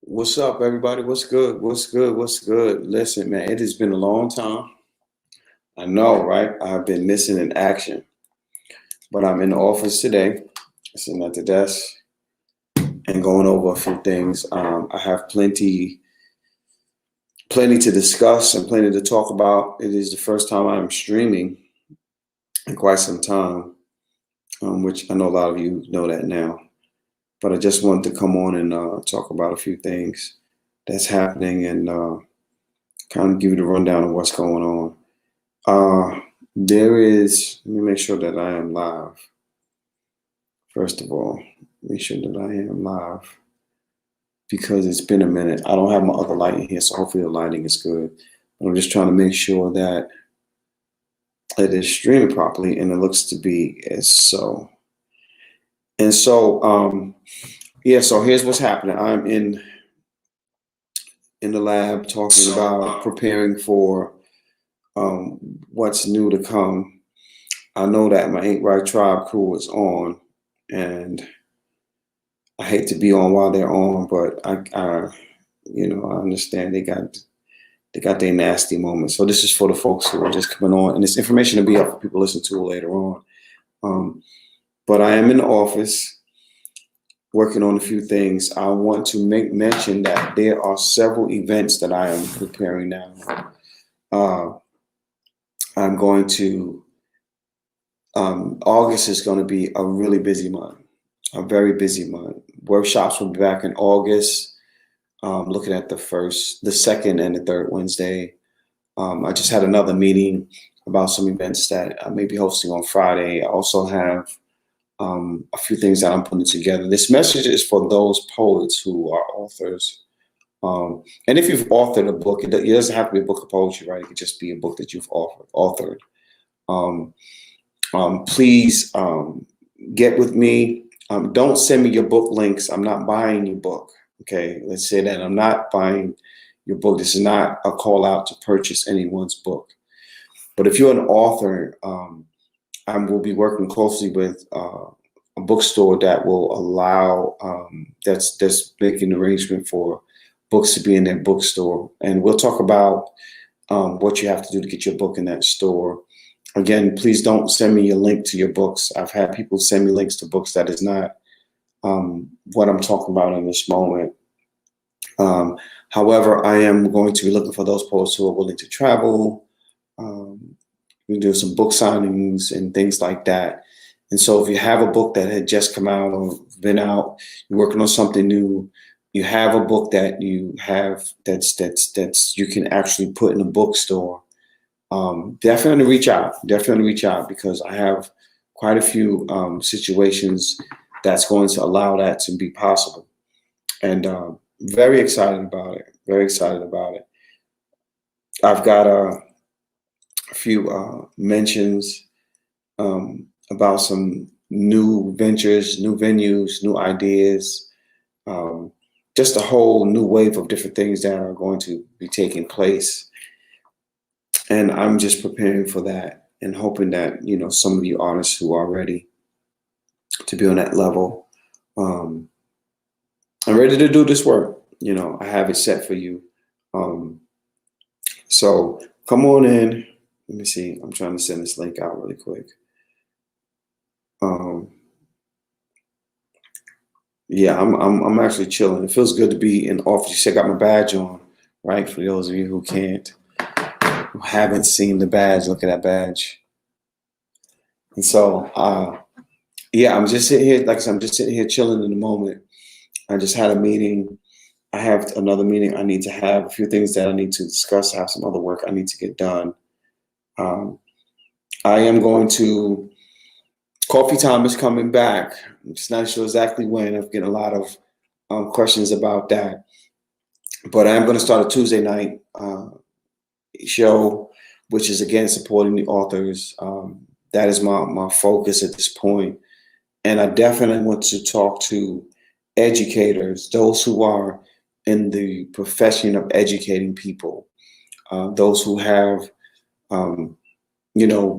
What's up, everybody? What's good? What's good? What's good? Listen, man, it has been a long time. I know, right? I've been missing in action, but I'm in the office today, sitting at the desk and going over a few things. I have plenty to discuss and plenty to talk about. It is the first time I'm streaming in quite some time, which I know a lot of you know that now. But I just wanted to come on and talk about a few things that's happening and kind of give you the rundown of what's going on. Let me make sure that I am live. First of all, make sure that I am live because it's been a minute. I don't have my other light in here, so hopefully the lighting is good. But I'm just trying to make sure that it is streaming properly, and it looks to be as so. And so, yeah, so here's what's happening. I'm in the lab talking about preparing for what's new to come. I know that my Ain't Right Tribe crew is on, and I hate to be on while they're on, but I understand they got their nasty moments. So this is for the folks who are just coming on, and this information will be up for people to listen to later on. But I am in the office working on a few things. I want to make mention that there are several events that I am preparing now. I'm going to August is going to be a really busy month, a very busy month. Workshops will be back in August, looking at the second, and the third Wednesday. I just had another meeting about some events that I may be hosting on Friday. I also have a few things that I'm putting together. This message is for those poets who are authors. And if you've authored a book, it doesn't have to be a book of poetry, right? It could just be a book that you've authored. Please get with me. Don't send me your book links. I'm not buying your book. Okay, let's say that I'm not buying your book. This is not a call out to purchase anyone's book. But if you're an author, I will be working closely with a bookstore that will allow that's making an arrangement for books to be in their bookstore, and we'll talk about what you have to do to get your book in that store. Again, please don't send me a link to your books. I've had people send me links to books that is not what I'm talking about in this moment. However, I am going to be looking for those poets who are willing to travel. We do some book signings and things like that. And so if you have a book that had just come out or been out, you're working on something new, you have a book that you have that's you can actually put in a bookstore, definitely reach out. Definitely reach out because I have quite a few situations that's going to allow that to be possible. And very excited about it. Very excited about it. I've got a few mentions about some new ventures, new venues, new ideas, just a whole new wave of different things that are going to be taking place. And I'm just preparing for that and hoping that, some of you artists who are ready to be on that level, I'm ready to do this work. I have it set for you. So come on in. Let me see. I'm trying to send this link out really quick. Yeah, I'm actually chilling. It feels good to be in office. You see, I got my badge on, right? For those of you who haven't seen the badge, look at that badge. And so, yeah, I'm just sitting here. Like I said, I'm just sitting here chilling in the moment. I just had a meeting. I have another meeting I need to have. A few things that I need to discuss. I have some other work I need to get done. I am going to. Coffee time is coming back. I'm just not sure exactly when. I've getting a lot of questions about that. But I am going to start a Tuesday night show, which is again supporting the authors. That is my focus at this point. And I definitely want to talk to educators, those who are in the profession of educating people, those who have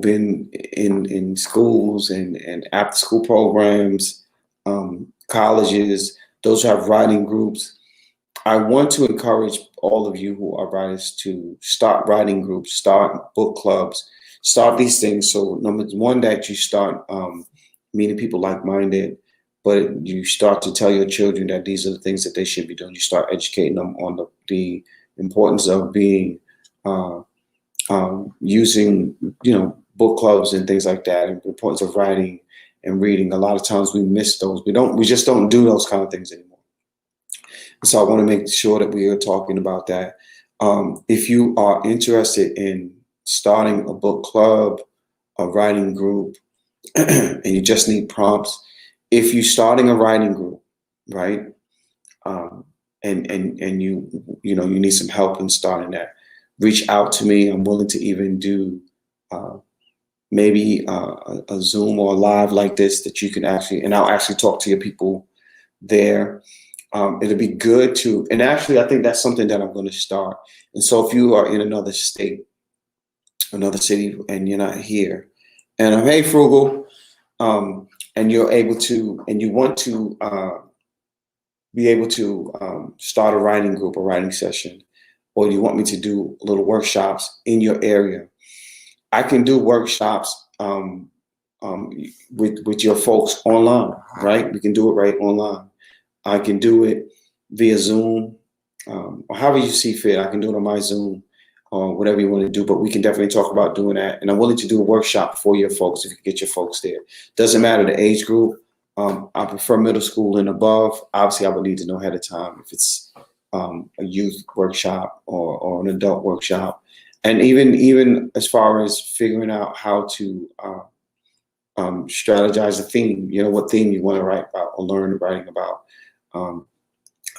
been in schools and after school programs, colleges, those who have writing groups. I want to encourage all of you who are writers to start writing groups, start book clubs, start these things. So number one, that you start meeting people like-minded, but you start to tell your children that these are the things that they should be doing. You start educating them on the importance of being uh, using, book clubs and things like that, and the importance of writing and reading. A lot of times we miss those. We just don't do those kind of things anymore. So I want to make sure that we are talking about that. If you are interested in starting a book club, a writing group, and you just need prompts, if you're starting a writing group, right, and you need some help in starting that, reach out to me. I'm willing to even do maybe a Zoom or a live like this that you can actually, and I'll actually talk to your people there. It'll be good to, and actually, I think that's something that I'm going to start. And so, if you are in another state, another city, and you're not here, and I'm, hey, Frugal, and you're able to, and you want to be able to start a writing group, a writing session, or you want me to do little workshops in your area, I can do workshops with your folks online, right? We can do it right online. I can do it via Zoom, or however you see fit. I can do it on my Zoom or whatever you want to do, but we can definitely talk about doing that. And I'm willing to do a workshop for your folks if you can get your folks there. Doesn't matter the age group. I prefer middle school and above. Obviously, I would need to know ahead of time if it's a youth workshop or an adult workshop. And even as far as figuring out how to strategize a theme, what theme you want to write about or learn writing about.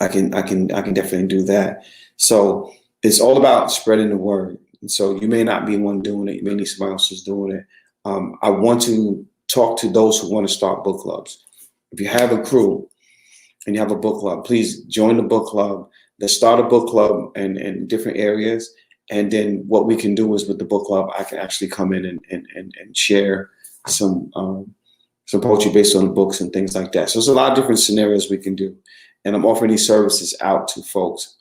I can definitely do that. So it's all about spreading the word. And so you may not be one doing it. You may need somebody else who's doing it. I want to talk to those who want to start book clubs. If you have a crew and you have a book club, please join the book club. Let's start a book club in different areas. And then what we can do is with the book club, I can actually come in and share some poetry based on the books and things like that. So there's a lot of different scenarios we can do. And I'm offering these services out to folks,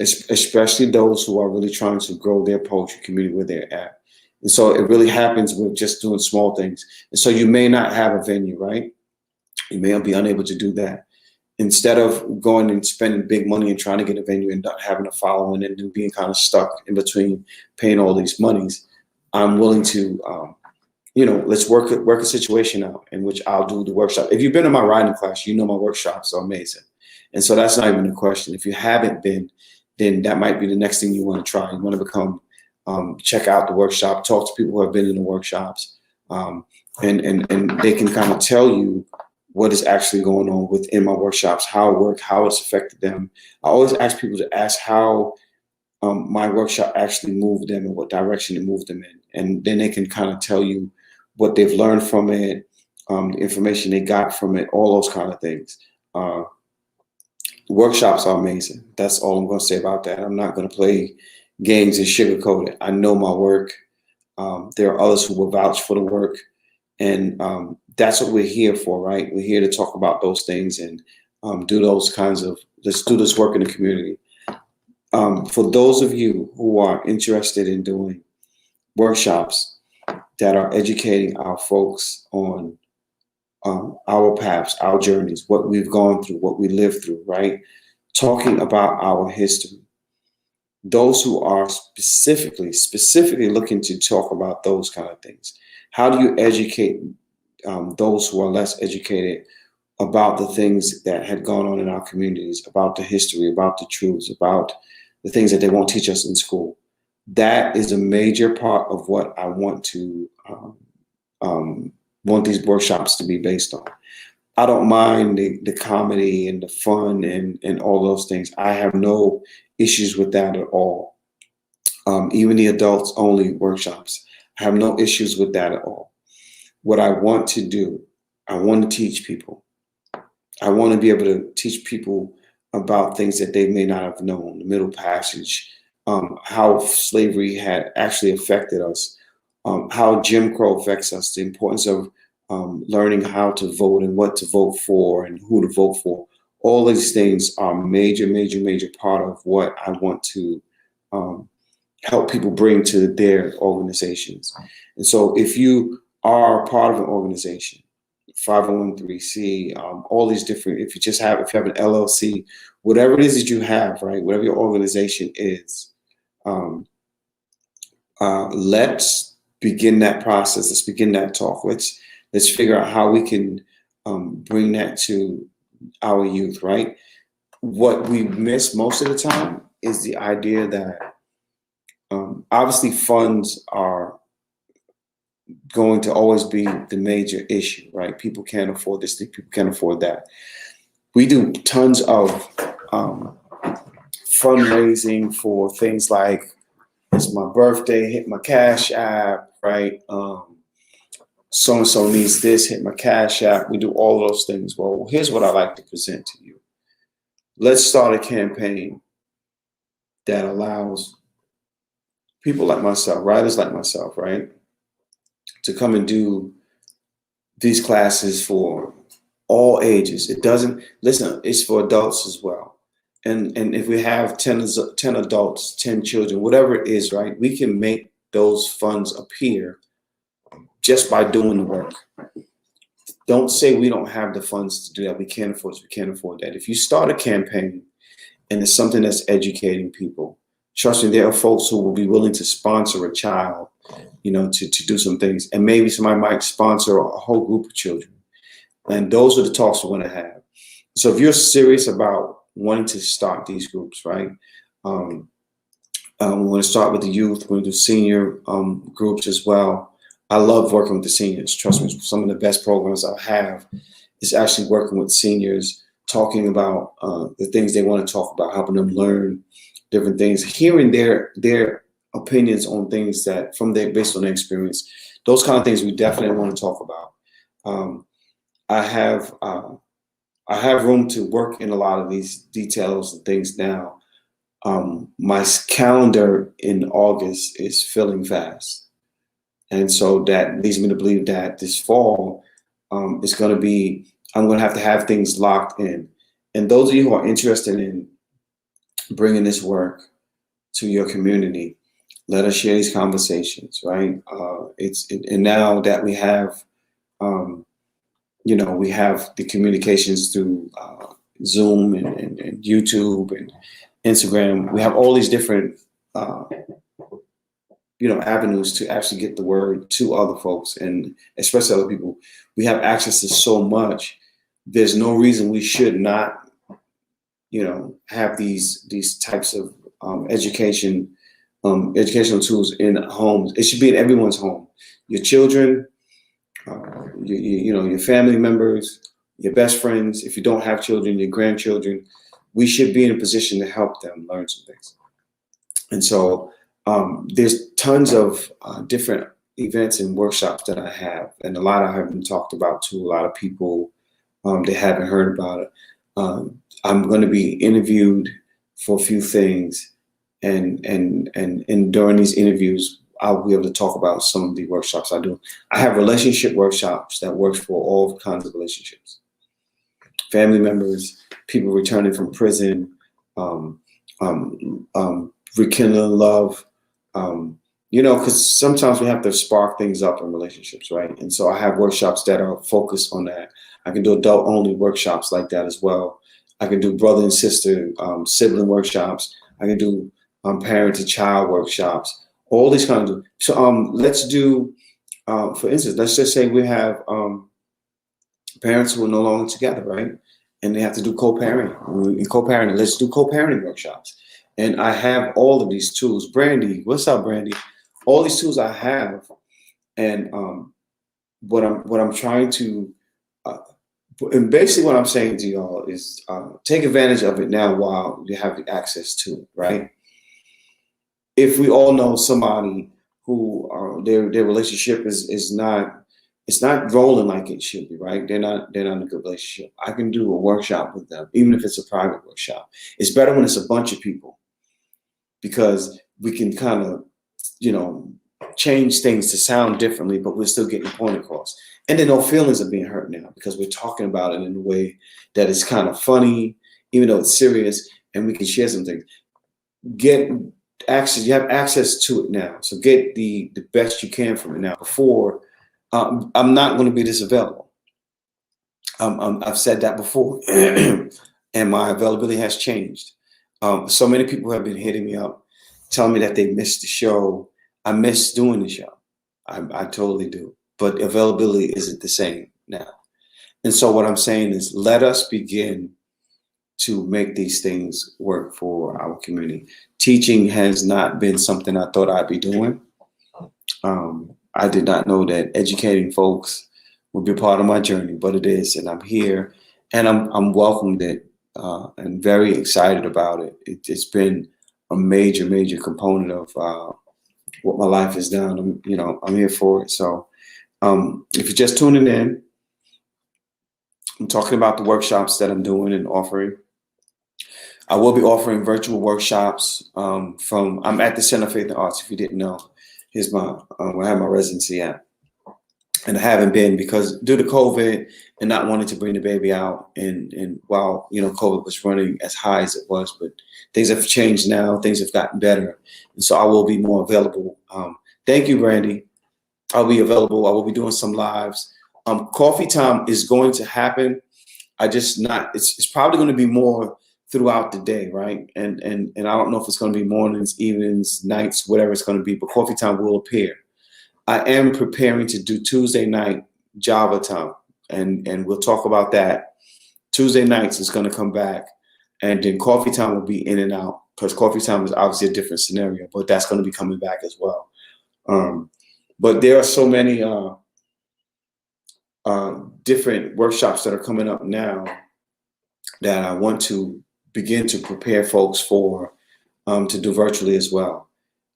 especially those who are really trying to grow their poetry community where they're at. And so it really happens with just doing small things. And so you may not have a venue, right? You may be unable to do that. Instead of going and spending big money and trying to get a venue and not having a following and then being kind of stuck in between paying all these monies, I'm willing to, let's work a situation out in which I'll do the workshop. If you've been in my writing class, you know my workshops are amazing. And so that's not even a question. If you haven't been, then that might be the next thing you want to try. You want to become, check out the workshop, talk to people who have been in the workshops, and they can kind of tell you what is actually going on within my workshops, how it worked, how it's affected them. I always ask people to ask how my workshop actually moved them and what direction it moved them in. And then they can kind of tell you what they've learned from it, the information they got from it, all those kind of things. Workshops are amazing. That's all I'm going to say about that. I'm not going to play games and sugarcoat it. I know my work. There are others who will vouch for the work. And that's what we're here for, right? We're here to talk about those things and do those kinds of, let's do this work in the community. For those of you who are interested in doing workshops that are educating our folks on our paths, our journeys, what we've gone through, what we lived through, right? Talking about our history. Those who are specifically looking to talk about those kind of things. How do you educate those who are less educated about the things that had gone on in our communities, about the history, about the truths, about the things that they won't teach us in school? That is a major part of what I want to want these workshops to be based on. I don't mind the comedy and the fun and all those things. I have no issues with that at all. Even the adults only workshops, I have no issues with that at all. What I want to do, I want to teach people. I want to be able to teach people about things that they may not have known, the Middle Passage, how slavery had actually affected us, how Jim Crow affects us, the importance of learning how to vote and what to vote for and who to vote for. All these things are major, major, major part of what I want to help people bring to their organizations. And so if you are part of an organization, 501c, all these different, if you have an LLC, whatever it is that you have, right, whatever your organization is, let's begin that process. Let's begin that talk. Let's figure out how we can bring that to our youth, right? What we miss most of the time is the idea that obviously funds are going to always be the major issue, right? People can't afford this thing, people can't afford that. We do tons of fundraising for things like, it's my birthday, hit my Cash App, right? So-and-so needs this, hit my Cash App. We do all those things. Well, here's what I like to present to you. Let's start a campaign that allows people like myself, writers like myself, right, to come and do these classes for all ages. It doesn't, listen, it's for adults as well. And if we have 10 adults, 10 children, whatever it is, right, we can make those funds appear just by doing the work. Don't say we don't have the funds to do that. We can't afford this, we can't afford that. If you start a campaign and it's something that's educating people, trust me, there are folks who will be willing to sponsor a child, you know, to do some things. And maybe somebody might sponsor a whole group of children. And those are the talks we want to have. So if you're serious about wanting to start these groups, right? We want to start with the youth. We're going to do senior groups as well. I love working with the seniors. Trust me, some of the best programs I have is actually working with seniors, talking about the things they want to talk about, helping them learn different things, hearing their opinions on things that based on their experience. Those kind of things we definitely want to talk about. I have room to work in a lot of these details and things now. My calendar in August is filling fast. And so that leads me to believe that this fall is going to be, I'm going to have things locked in. And those of you who are interested in bringing this work to your community, let us share these conversations, right? And now that we have, you know, we have the communications through Zoom and YouTube and Instagram. We have all these different, you know, avenues to actually get the word to other folks, and especially other people. We have access to so much. There's no reason we should not, you know, have these types of educational tools in homes. It should be in everyone's home. Your children, you know, your family members, your best friends. If you don't have children, your grandchildren. We should be in a position to help them learn some things. And so there's tons of different events and workshops that I have, and a lot I haven't talked about to a lot of people. They haven't heard about it. I'm going to be interviewed for a few things, and during these interviews, I'll be able to talk about some of the workshops I do. I have relationship workshops that work for all kinds of relationships. Family members, people returning from prison, rekindling love, you know, because sometimes we have to spark things up in relationships, right? And so I have workshops that are focused on that. I can do adult-only workshops like that as well. I can do brother and sister, sibling workshops. I can do parent-to-child workshops. All these kinds of. So let's do, for instance, let's just say we have parents who are no longer together, right? And they have to do co-parenting. In co-parenting, let's do co-parenting workshops. And I have all of these tools. Brandy, what's up, Brandy? All these tools I have, and what I'm trying to, and basically what I'm saying to y'all is take advantage of it now while you have the access to it, right? If we all know somebody who their relationship is not, it's not rolling like it should be, right? They're not in a good relationship. I can do a workshop with them, even if it's a private workshop. It's better when it's a bunch of people, because we can kind of, you know, change things to sound differently, but we're still getting the point across. And then no feelings are being hurt now because we're talking about it in a way that is kind of funny, even though it's serious, and we can share some things. Get access. You have access to it now, so get the best you can from it now. Before, I'm not going to be this available. I've said that before, and my availability has changed. So many people have been hitting me up, telling me that they missed the show. I miss doing the show. I totally do. But availability isn't the same now. And so what I'm saying is, let us begin to make these things work for our community. Teaching has not been something I thought I'd be doing. I did not know that educating folks would be part of my journey, but it is, and I'm here, and I'm welcomed it, and very excited about it. It's been a major, major component of what my life has done. I'm here for it. So if you're just tuning in, I'm talking about the workshops that I'm doing and offering. I will be offering virtual workshops I'm at the Center of Faith and Arts. If you didn't know, here's where I have my residency at. And I haven't been because due to COVID and not wanting to bring the baby out, and while COVID was running as high as it was, but things have changed now. Things have gotten better, and so I will be more available. Thank you, Brandy. I'll be available. I will be doing some lives. Coffee time is going to happen. It's probably going to be more throughout the day, right? And I don't know if it's going to be mornings, evenings, nights, whatever it's going to be, but coffee time will appear. I am preparing to do Tuesday night Java time, and we'll talk about that. Tuesday nights is going to come back, and then coffee time will be in and out because coffee time is obviously a different scenario, but that's going to be coming back as well. But there are so many different workshops that are coming up now that I want to begin to prepare folks for to do virtually as well.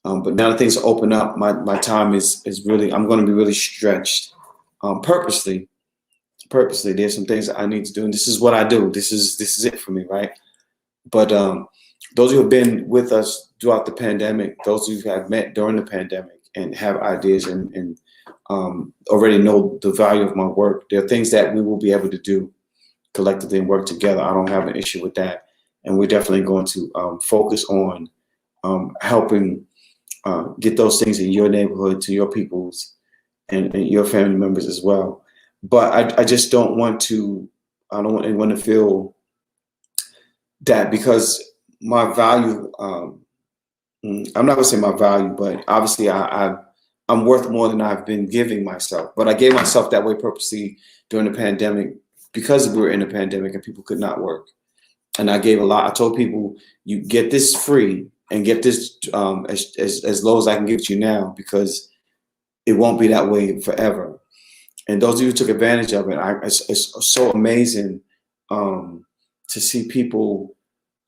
But now that things open up, my time is really, I'm going to be really stretched purposely. There's some things that I need to do, and this is what I do. This is it for me, right? But those who have been with us throughout the pandemic, those who have met during the pandemic and have ideas and already know the value of my work, there are things that we will be able to do collectively and work together. I don't have an issue with that. And we're definitely going to focus on helping get those things in your neighborhood, to your peoples and your family members as well. But I just don't want anyone to feel that because my value, I'm not gonna say my value, but obviously I'm worth more than I've been giving myself. But I gave myself that way purposely during the pandemic because we were in a pandemic and people could not work. And I gave a lot. I told people, you get this free and get this as low as I can give it you now, because it won't be that way forever. And those of you who took advantage of it, it's so amazing to see people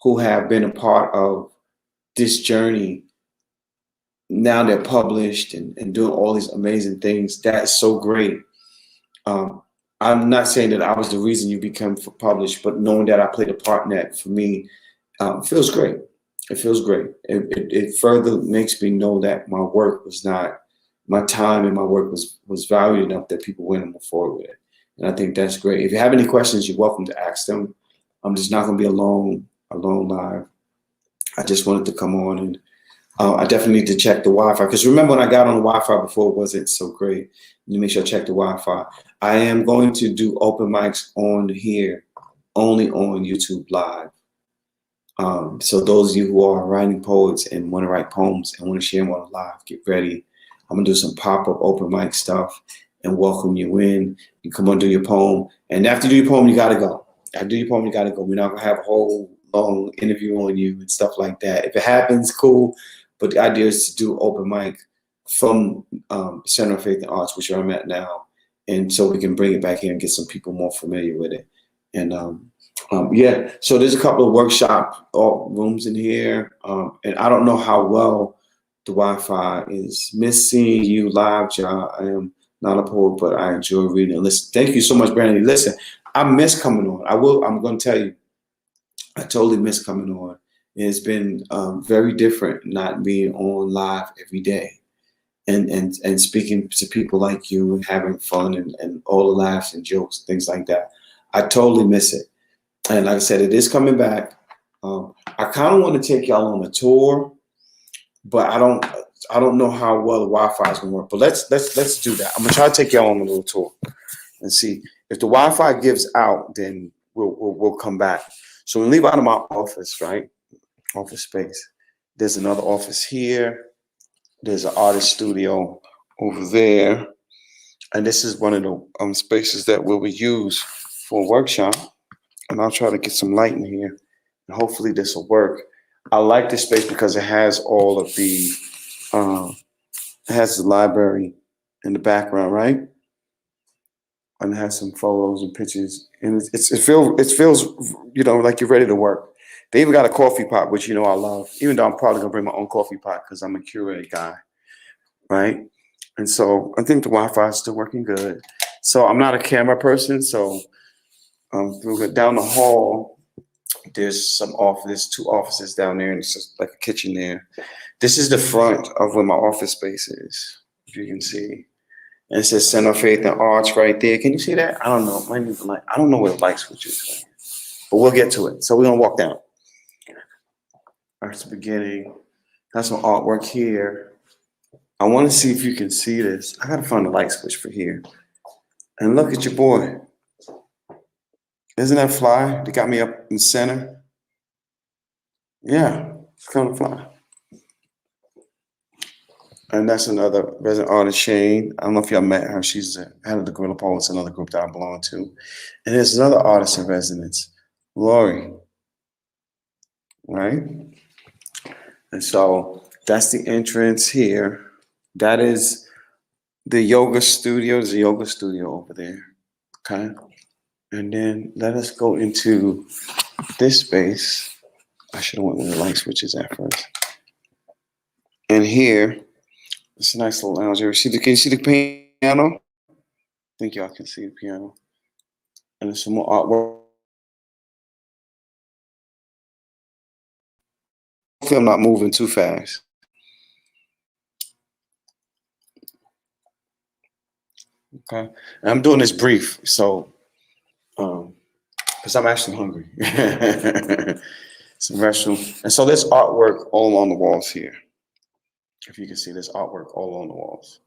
who have been a part of this journey. Now they're published and doing all these amazing things. That's so great. I'm not saying that I was the reason you became published, but knowing that I played a part in that for me feels great. It feels great. It further makes me know that my work was not, my time and my work was valued enough that people went and move forward with it. And I think that's great. If you have any questions, you're welcome to ask them. I'm just not going to be a long live. I just wanted to come on, and I definitely need to check the Wi-Fi, because remember when I got on the Wi-Fi before, it wasn't so great. You make sure I check the Wi-Fi. I am going to do open mics on here, only on YouTube Live. So those of you who are writing poets and want to write poems and want to share them on live, get ready. I'm gonna do some pop-up open mic stuff and welcome you in. You come on, do your poem, and after you do your poem, you gotta go. After you do your poem, you gotta go. We're not gonna have a whole long interview on you and stuff like that. If it happens, cool. But the idea is to do open mic from Center of Faith and Arts, which I'm at now, and so we can bring it back here and get some people more familiar with it. And yeah, so there's a couple of workshop rooms in here, and I don't know how well the Wi-Fi is. Miss seeing you live, Ja. I am not a poet, but I enjoy reading and listening. Thank you so much, Brandon. Listen, I miss coming on. I'm going to tell you, I totally miss coming on. It's been very different not being on live every day. and speaking to people like you and having fun and all the laughs and jokes, things like that. I totally miss it. And like I said, it is coming back. I kind of want to take y'all on a tour, but I don't know how well the Wi-Fi is gonna work. But let's do that. I'm gonna try to take y'all on a little tour and see if the Wi-Fi gives out. Then we'll come back. So we leave out of my office, right? Office space. There's another office here. There's an artist studio over there, and this is one of the spaces that will be used for a workshop. And I'll try to get some light in here, and hopefully this will work. I like this space because it has all of the, it has the library in the background, right? And it has some photos and pictures, and it feels like you're ready to work. They even got a coffee pot, which I love. Even though I'm probably gonna bring my own coffee pot because I'm a curated guy, right? And so I think the Wi-Fi is still working good. So I'm not a camera person, so down the hall, there's two offices down there, and it's just like a kitchen there. This is the front of where my office space is, if you can see. And it says Center of Faith and Arts right there. Can you see that? I don't know. I don't know where the light switch is, but we'll get to it. So we're gonna walk down. That's the beginning. That's some artwork here. I want to see if you can see this. I gotta find the light switch for here. And look at your boy. Isn't that fly? They got me up in the center. Yeah, it's kind of fly. And that's another resident artist, Shane. I don't know if y'all met her. She's the head of the Gorilla Poets, another group that I belong to. And there's another artist in residence, Lori. Right? And so that's the entrance here. That is the yoga studio. There's a yoga studio over there. Okay. And then let us go into this space. I should have went where the light switch is at first. And here, it's a nice little lounge area. Can you see the piano? I think y'all can see the piano. And there's some more artwork. Hopefully I'm not moving too fast. Okay. And I'm doing this brief, so because I'm actually hungry. Some restroom. And so there's artwork all along the walls here. If you can see, there's artwork all along the walls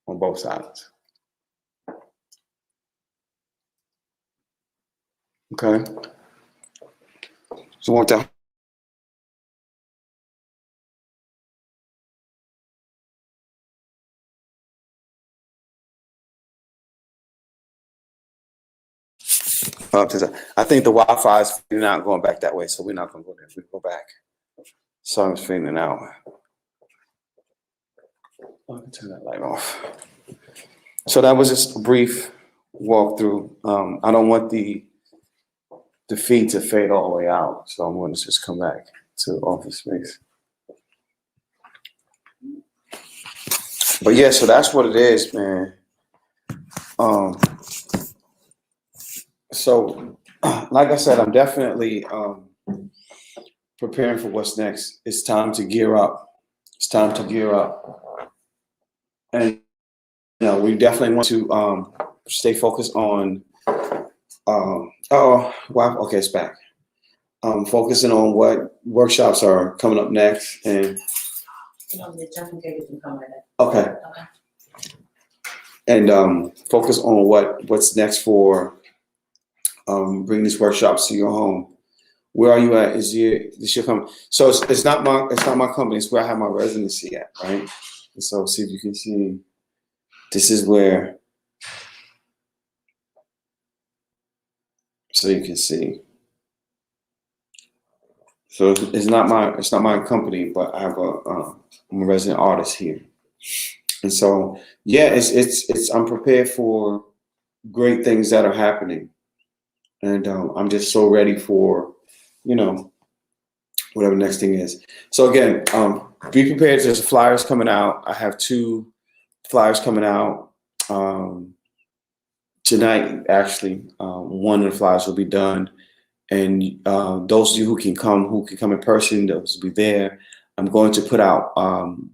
on both sides. Okay. So walk down. I think the Wi-Fi is fading out going back that way, so we're not going to go there. We go back. Sun's fading out. I can turn that light off. So that was just a brief walkthrough. I don't want the feed to fade all the way out, so I'm going to just come back to office space. But yeah, so that's what it is, man. So, like I said, I'm definitely preparing for what's next. It's time to gear up. It's time to gear up. And, we definitely want to stay focused on, okay, it's back. Focusing on what workshops are coming up next. And okay. And focus on what's next for bring these workshops to your home. Where are you at? Is this your company? So it's not my company. It's where I have my residency at, right? And so see if you can see. This is where. So you can see. So it's not my company, but I have I'm a resident artist here, and so yeah, it's I'm prepared for great things that are happening. And I'm just so ready for, whatever the next thing is. So again, be prepared. There's flyers coming out. I have 2 flyers coming out tonight. Actually, one of the flyers will be done, and those of you who can come in person, those will be there. I'm going to put out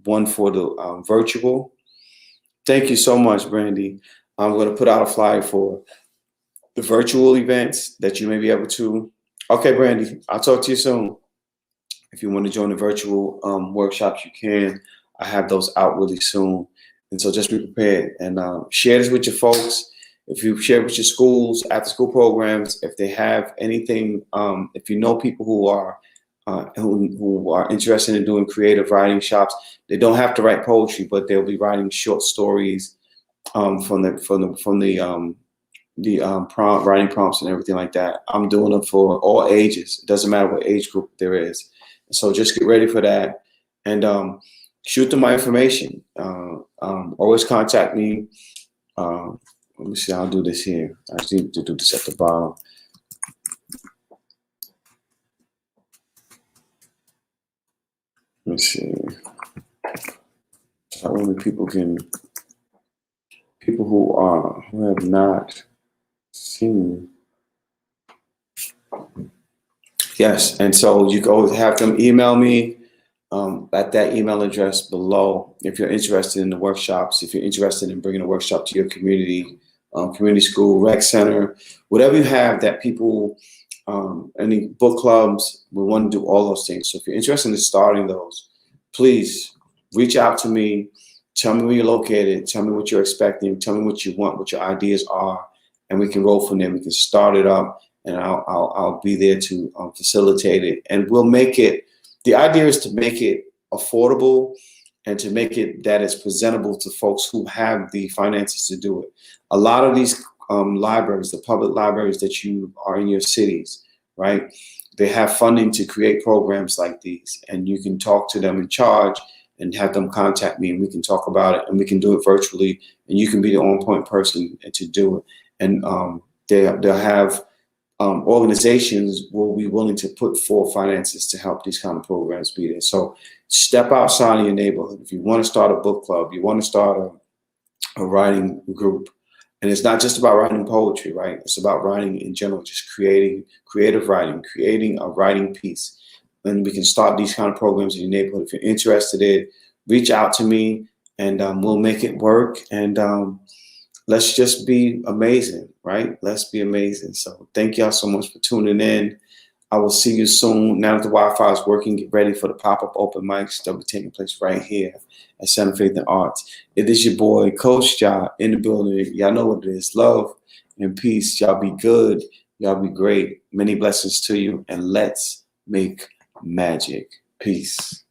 one for the virtual. Thank you so much, Brandy. I'm going to put out a flyer for the virtual events that you may be able to. Okay, Brandy, I'll talk to you soon. If you want to join the virtual workshops, you can. I have those out really soon. And so just be prepared and share this with your folks. If you share with your schools, after school programs, if they have anything, if you know people who are interested in doing creative writing shops, they don't have to write poetry, but they'll be writing short stories from the writing prompts and everything like that. I'm doing them for all ages. It doesn't matter what age group there is. So just get ready for that, and shoot them my information. Always contact me. Let me see. I'll do this here. I just need to do this at the bottom. Let me see. How many people who have not seen. Yes, and so you can always have them email me at that email address below if you're interested in the workshops, if you're interested in bringing a workshop to your community, community school, rec center, whatever you have that people, any book clubs, we want to do all those things. So if you're interested in starting those, please reach out to me. Tell me where you're located. Tell me what you're expecting. Tell me what you want, what your ideas are, and we can roll from there. We can start it up, and I'll be there to facilitate it. And we'll make it. The idea is to make it affordable and to make it that it's presentable to folks who have the finances to do it. A lot of these libraries, the public libraries that you are in your cities, right? They have funding to create programs like these, and you can talk to them in charge and have them contact me, and we can talk about it, and we can do it virtually, and you can be the on-point person to do it. And they'll have organizations will be willing to put forth finances to help these kind of programs be there. So step outside of your neighborhood. If you want to start a book club, you want to start a writing group, and it's not just about writing poetry, right? It's about writing in general, just creative writing, creating a writing piece. And we can start these kind of programs in your neighborhood. If you're interested in it, reach out to me, and we'll make it work. And let's just be amazing, right? Let's be amazing. So thank y'all so much for tuning in. I will see you soon. Now that the Wi-Fi is working, get ready for the pop-up open mics that will be taking place right here at Center of Faith and Arts. It is your boy, Coach Ja, in the building. Y'all know what it is. Love and peace. Y'all be good. Y'all be great. Many blessings to you. And let's make magic. Peace.